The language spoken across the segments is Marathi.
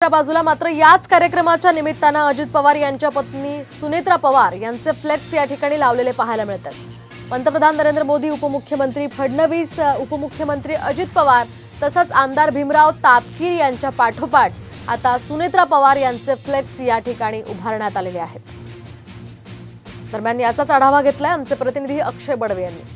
एका बाजूला, मात्र याच कार्यक्रमाच्या निमित्तानं अजित पवार यांच्या पत्नी सुनेत्रा पवार यांचे फ्लेक्स या ठिकाणी लावलेले पाहायला मिळतात। पंतप्रधान नरेंद्र मोदी, उपमुख्यमंत्री फडणवीस, उपमुख्यमंत्री अजित पवार तसंच आमदार भीमराव तापकीर यांच्या पाठोपाठ आता सुनेत्रा पवार यांचे फ्लेक्स या ठिकाणी उभारण्यात आलेले आहेत। दरम्यान याचाच आढावा घेतलाय आमचे प्रतिनिधी अक्षय बडवे यांनी।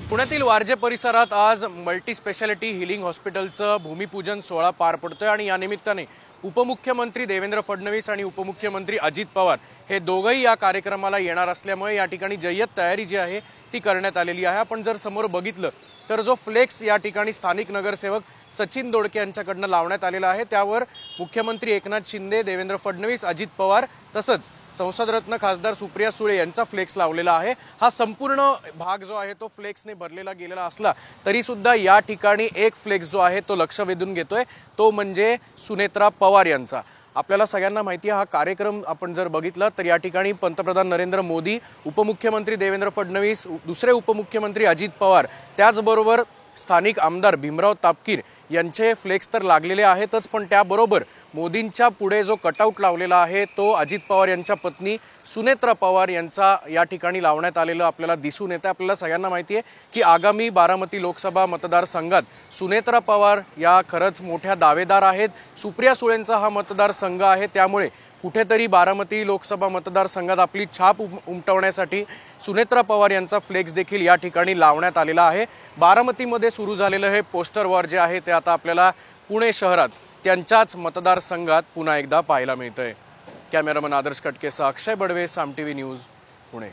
पुण्यातील वारजे परिसरात आज मल्टी स्पेशालिटी हिलिंग हॉस्पिटलचं भूमिपूजन सोहळा पार पडतोय आणि या निमित्ताने उपमुख्यमंत्री देवेंद्र फडणवीस आणि उपमुख्यमंत्री अजित पवार हे दोघंही या कार्यक्रमाला येणार असल्यामुळे या ठिकाणी जय्यत तयारी जी आहे ती करण्यात आलेली आहे। आपण जर समोर बघितलं तर जो फ्लेक्स या ठिकाणी स्थानिक नगरसेवक सचिन दोडके यांच्याकडनं लावण्यात आलेला आहे त्यावर मुख्यमंत्री एकनाथ शिंदे, देवेंद्र फडणवीस, अजित पवार तसंच संसदरत्न खासदार सुप्रिया सुळे यांचा फ्लेक्स लावलेला आहे। हा संपूर्ण भाग जो आहे तो फ्लेक्सने भरलेला गेलेला असला तरी सुद्धा या ठिकाणी एक फ्लेक्स जो आहे तो लक्ष वेधून घेतोय, तो म्हणजे सुनेत्रा पवार यांचा। आपल्याला सगळ्यांना माहिती आहे हा कार्यक्रम आपण जर बघितला तर या ठिकाणी पंतप्रधान नरेंद्र मोदी, उपमुख्यमंत्री देवेंद्र फडणवीस, दुसरे उपमुख्यमंत्री अजित पवार, त्याचबरोबर स्थानिक आमदार भीमराव तापकीर यांचे फ्लेक्स तर लागलेले आहेतच, पण त्याबरोबर मोदींच्या पुढे जो कटआउट लावलेला आहे तो अजित पवार यांच्या पत्नी सुनेत्रा पवार यांचा या ठिकाणी लावण्यात आलेला आपल्याला दिसून येतं। आपल्याला सगळ्यांना माहिती आहे की आगामी बारामती लोकसभा मतदारसंघात सुनेत्रा पवार या खरंच मोठ्या दावेदार आहेत। सुप्रिया सुळेंचा हा मतदारसंघ आहे, त्यामुळे कुठेतरी बारामती लोकसभा मतदारसंघात आपली छाप उमटवण्यासाठी सुनेत्रा पवार यांचा फ्लेक्स देखील या ठिकाणी लावण्यात आलेला आहे। बारामतीमध्ये सुरू झालेलं हे पोस्टर वॉर जे आहे ते आता आपल्याला पुणे शहरात त्यांच्याच मतदारसंघात पुन्हा एकदा पाहायला मिळतंय। कॅमेरामन आदर्श कटकेसह अक्षय बडवे, साम टीव्ही न्यूज, पुणे।